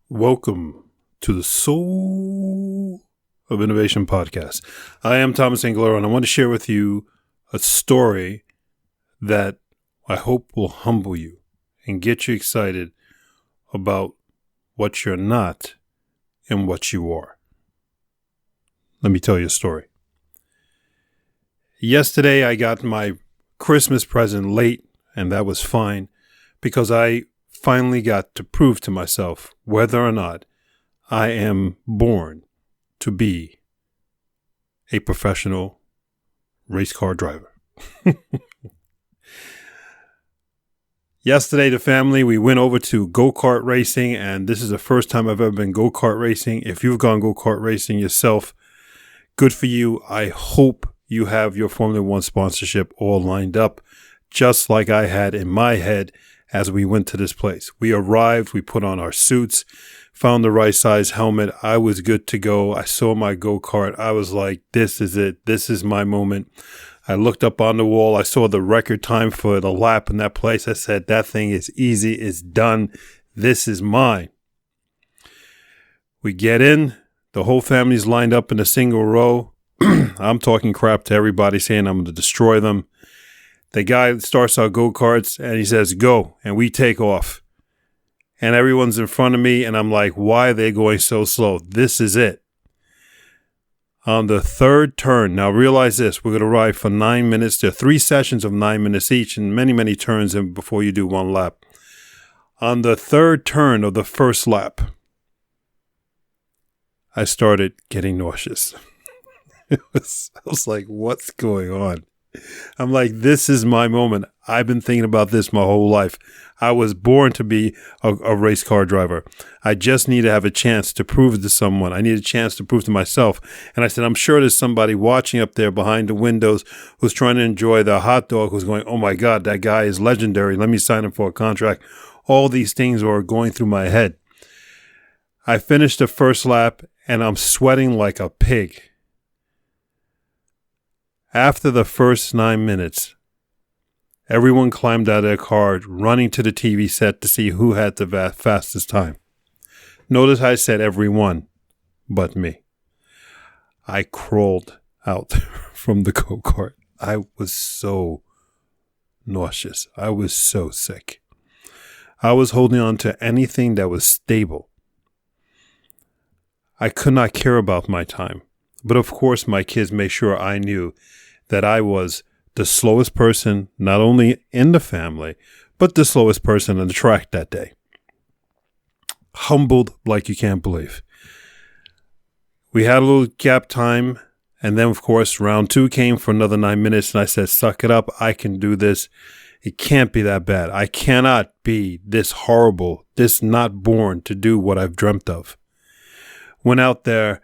Welcome to the Soul of Innovation podcast. I am Thomas Anglero, and I want to share with you a story that I hope will humble you and get you excited about what you're not and what you are. Let me tell you a story. Yesterday, I got my Christmas present late, and that was fine because I finally got to prove to myself whether or not I am born to be a professional race car driver. Yesterday, the family, we went over to go-kart racing, and this is the first time I've ever been go-kart racing. If you've gone go-kart racing yourself, good for you. I hope you have your Formula One sponsorship all lined up, just like I had in my head as we went to this place. We arrived, we put on our suits, found the right size helmet. I was good to go. I saw my go-kart. I was like, this is it. This is my moment. I looked up on the wall. I saw the record time for the lap in that place. I said, that thing is easy. It's done. This is mine. We get in. The whole family's lined up in a single row. I'm talking crap to everybody, saying I'm going to destroy them. The guy starts our go-karts and he says, go, and we take off. And everyone's in front of me, and I'm like, why are they going so slow? This is it. On the third turn, now realize this, we're going to ride for 9 minutes. There are 3 sessions of 9 minutes each and many, many turns before you do one lap. On the third turn of the first lap, I started getting nauseous. I was like, what's going on? I'm like, this is my moment. I've been thinking about this my whole life. I was born to be a race car driver. I just need to have a chance to prove to someone. I need a chance to prove to myself. And I said, I'm sure there's somebody watching up there behind the windows who's trying to enjoy the hot dog, who's going, oh my God, that guy is legendary. Let me sign him for a contract. All these things are going through my head. I finished the first lap and I'm sweating like a pig. After the first 9 minutes, everyone climbed out of their car, running to the TV set to see who had the fastest time. Notice I said everyone but me. I crawled out from the go-kart. I was so nauseous. I was so sick. I was holding on to anything that was stable. I could not care about my time. But of course, my kids made sure I knew that I was the slowest person, not only in the family, but the slowest person on the track that day. Humbled like you can't believe. We had a little gap time, and then, of course, round 2 came for another 9 minutes, and I said, suck it up. I can do this. It can't be that bad. I cannot be this horrible, this not born to do what I've dreamt of. Went out there,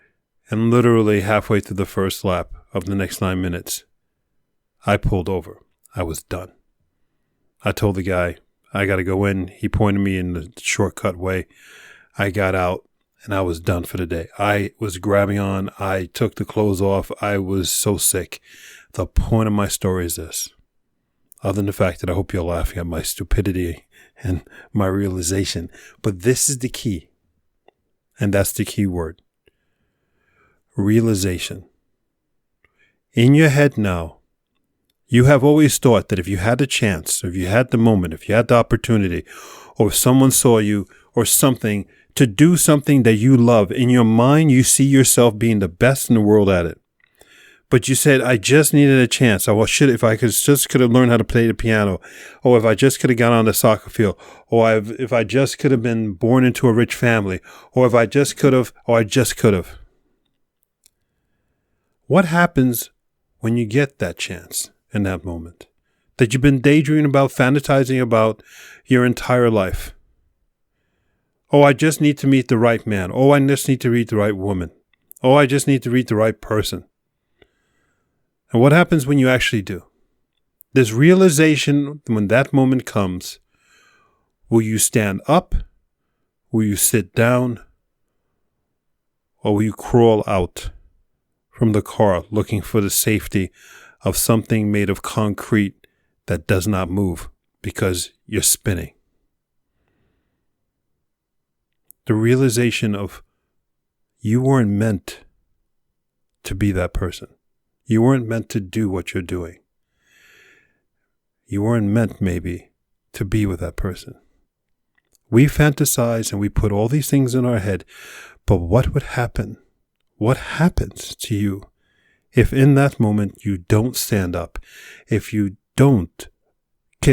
and literally halfway through the first lap of the next 9 minutes, I pulled over. I was done. I told the guy, I got to go in. He pointed me in the shortcut way. I got out, and I was done for the day. I was grabbing on. I took the clothes off. I was so sick. The point of my story is this. Other than the fact that I hope you're laughing at my stupidity and my realization. But this is the key. And that's the key word. Realization. In your head now, you have always thought that if you had the chance, or if you had the moment, if you had the opportunity, or if someone saw you or something to do something that you love, in your mind you see yourself being the best in the world at it. But you said, I just needed a chance. If I could have learned how to play the piano, or if I just could have gone on the soccer field, or if I just could have been born into a rich family, or if I just could have, or I just could have. What happens when you get that chance in that moment that you've been daydreaming about, fantasizing about your entire life? Oh, I just need to meet the right man. Oh, I just need to meet the right woman. Oh, I just need to meet the right person. And what happens when you actually do? This realization, when that moment comes, will you stand up? Will you sit down? Or will you crawl out from the car looking for the safety of something made of concrete that does not move because you're spinning? The realization of you weren't meant to be that person. You weren't meant to do what you're doing. You weren't meant, maybe, to be with that person. We fantasize and we put all these things in our head, but what would happen? What happens to you if in that moment you don't stand up, if you don't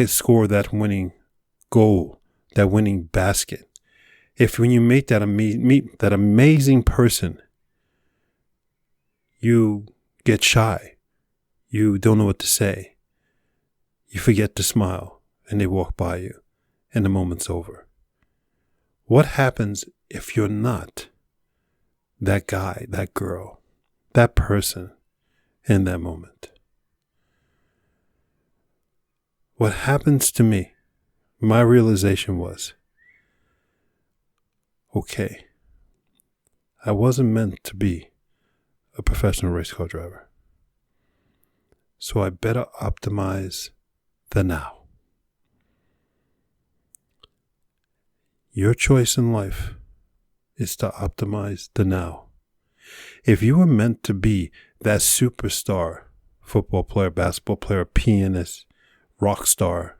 score that winning goal, that winning basket, if when you meet that amazing person, you get shy, you don't know what to say, you forget to smile, and they walk by you, and the moment's over. What happens if you're not that guy, that girl, that person in that moment? What happens to me, my realization was, okay, I wasn't meant to be a professional race car driver. So I better optimize the now. Your choice in life is to optimize the now. If you were meant to be that superstar, football player, basketball player, pianist, rock star,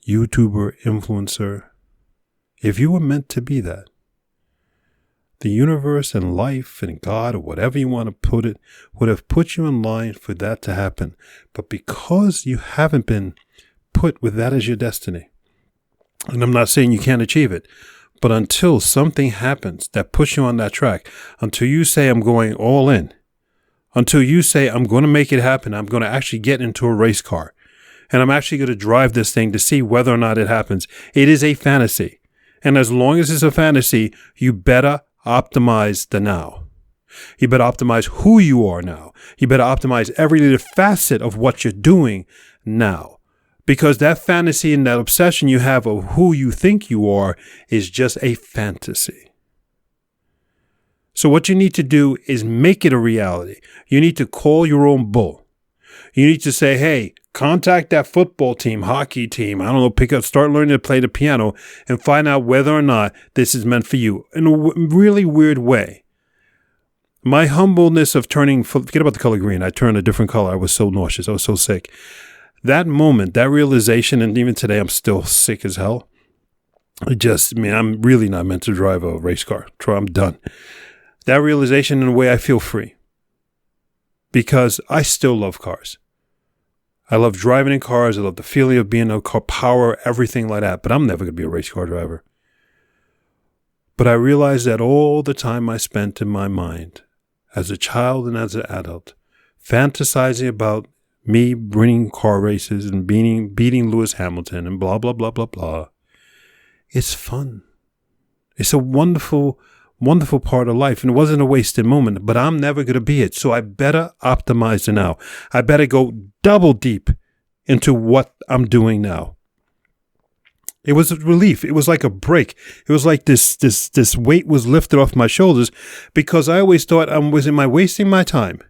YouTuber, influencer, if you were meant to be that, the universe and life and God, or whatever you want to put it, would have put you in line for that to happen. But because you haven't been put with that as your destiny, and I'm not saying you can't achieve it, but until something happens that puts you on that track, until you say, I'm going all in, until you say, I'm going to make it happen, I'm going to actually get into a race car, and I'm actually going to drive this thing to see whether or not it happens. It is a fantasy. And as long as it's a fantasy, you better optimize the now. You better optimize who you are now. You better optimize every little facet of what you're doing now. Because that fantasy and that obsession you have of who you think you are is just a fantasy. So what you need to do is make it a reality. You need to call your own bull. You need to say, hey, contact that football team, hockey team, I don't know, start learning to play the piano and find out whether or not this is meant for you in a really weird way. My humbleness of forget about the color green. I turned a different color. I was so nauseous. I was so sick. That moment, that realization, and even today I'm still sick as hell. I'm really not meant to drive a race car. I'm done. That realization, in a way, I feel free. Because I still love cars. I love driving in cars. I love the feeling of being a car, power, everything like that. But I'm never going to be a race car driver. But I realized that all the time I spent in my mind, as a child and as an adult, fantasizing about me winning car races and beating Lewis Hamilton and blah, blah, blah, blah, blah. It's fun. It's a wonderful, wonderful part of life. And it wasn't a wasted moment, but I'm never going to be it. So I better optimize it now. I better go double deep into what I'm doing now. It was a relief. It was like a break. It was like this weight was lifted off my shoulders, because I always thought, am I wasting my time?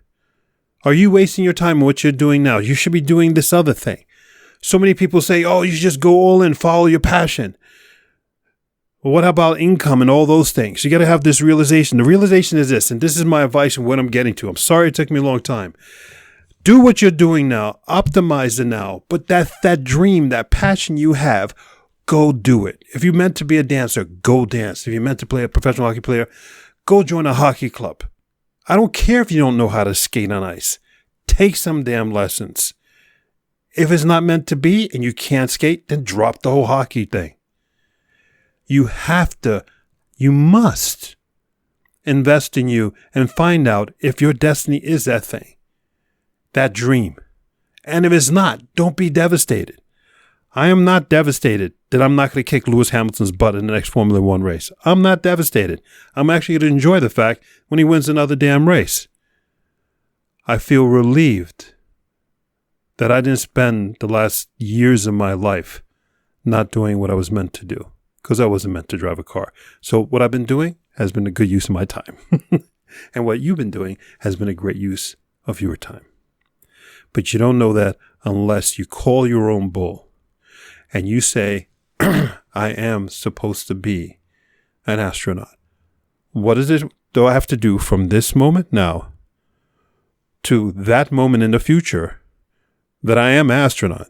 Are you wasting your time on what you're doing now? You should be doing this other thing. So many people say, oh, you should just go all in, follow your passion. Well, what about income and all those things? You got to have this realization. The realization is this, and this is my advice and what I'm getting to. I'm sorry it took me a long time. Do what you're doing now. Optimize the now. But that dream, that passion you have, go do it. If you're meant to be a dancer, go dance. If you're meant to play a professional hockey player, go join a hockey club. I don't care if you don't know how to skate on ice. Take some damn lessons. If it's not meant to be and you can't skate, then drop the whole hockey thing. You must invest in you and find out if your destiny is that thing, that dream. And if it's not, don't be devastated. I am not devastated that I'm not going to kick Lewis Hamilton's butt in the next Formula One race. I'm not devastated. I'm actually going to enjoy the fact when he wins another damn race. I feel relieved that I didn't spend the last years of my life not doing what I was meant to do, because I wasn't meant to drive a car. So what I've been doing has been a good use of my time. And what you've been doing has been a great use of your time. But you don't know that unless you call your own bull and you say, I am supposed to be an astronaut. What is it do I have to do from this moment now to that moment in the future that I am an astronaut?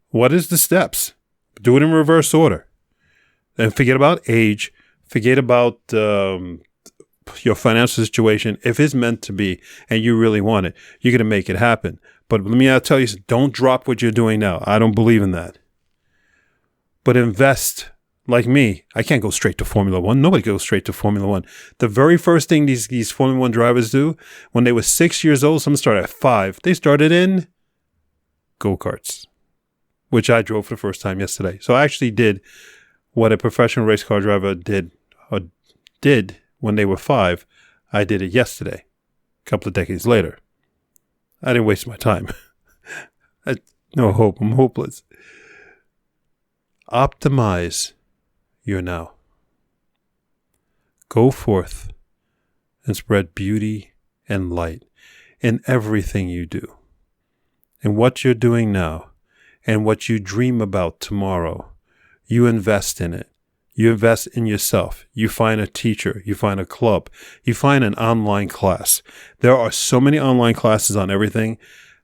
What is the steps? Do it in reverse order. And forget about age. Forget about your financial situation. If it's meant to be and you really want it, you're going to make it happen. But let me tell you, don't drop what you're doing now. I don't believe in that. But invest. Like me, I can't go straight to Formula One. Nobody goes straight to Formula One. The very first thing these Formula One drivers do, when they were 6 years old, some started at 5. They started in go-karts, which I drove for the first time yesterday. So I actually did what a professional race car driver did when they were 5. I did it yesterday, a couple of decades later. I didn't waste my time. No hope. I'm hopeless. Optimize your now. Go forth and spread beauty and light in everything you do. In what you're doing now and what you dream about tomorrow, you invest in it. You invest in yourself. You find a teacher. You find a club. You find an online class. There are so many online classes on everything.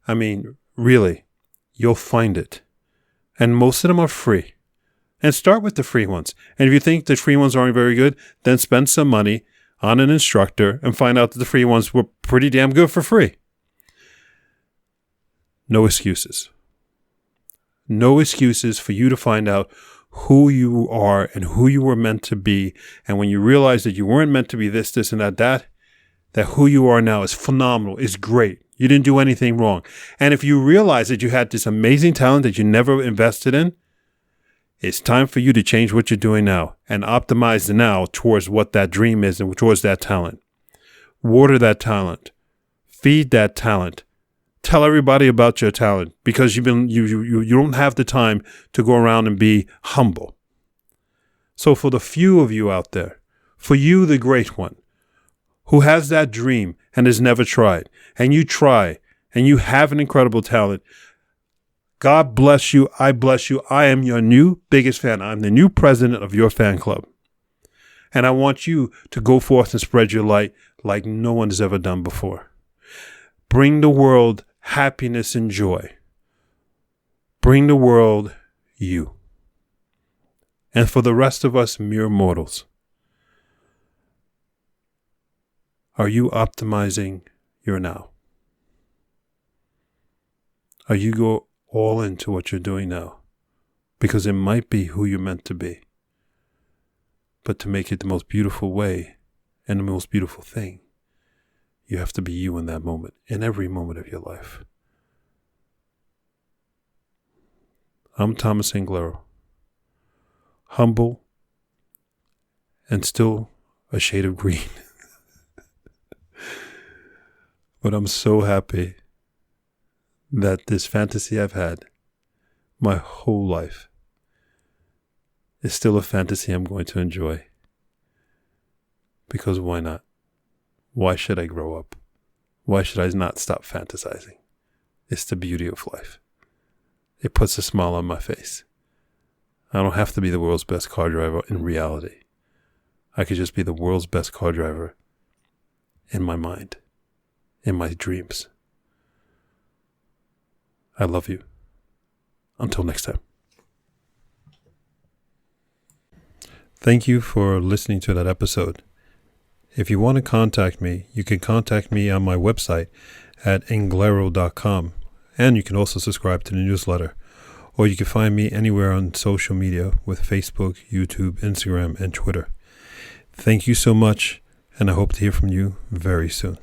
I mean, really, you'll find it. And most of them are free. And start with the free ones. And if you think the free ones aren't very good, then spend some money on an instructor and find out that the free ones were pretty damn good for free. No excuses. No excuses for you to find out who you are and who you were meant to be. And when you realize that you weren't meant to be this, and that who you are now is phenomenal, is great. You didn't do anything wrong. And if you realize that you had this amazing talent that you never invested in, it's time for you to change what you're doing now and optimize the now towards what that dream is and towards that talent. Water that talent. Feed that talent. Tell everybody about your talent because you don't have the time to go around and be humble. So for the few of you out there, for you, the great one, who has that dream and has never tried, and you try, and you have an incredible talent, God bless you. I bless you. I am your new biggest fan. I'm the new president of your fan club. And I want you to go forth and spread your light like no one has ever done before. Bring the world happiness and joy. Bring the world you. And for the rest of us mere mortals, are you optimizing your now? Are you go all into what you're doing now? Because it might be who you're meant to be. But to make it the most beautiful way and the most beautiful thing, you have to be you in that moment, in every moment of your life. I'm Thomas Anglero. Humble and still a shade of green. But I'm so happy that this fantasy I've had my whole life is still a fantasy I'm going to enjoy. Because why not? Why should I grow up? Why should I not stop fantasizing? It's the beauty of life. It puts a smile on my face. I don't have to be the world's best car driver in reality. I could just be the world's best car driver in my mind, in my dreams. I love you. Until next time. Thank you for listening to that episode. If you want to contact me, you can contact me on my website at anglero.com. And you can also subscribe to the newsletter. Or you can find me anywhere on social media with Facebook, YouTube, Instagram, and Twitter. Thank you so much, and I hope to hear from you very soon.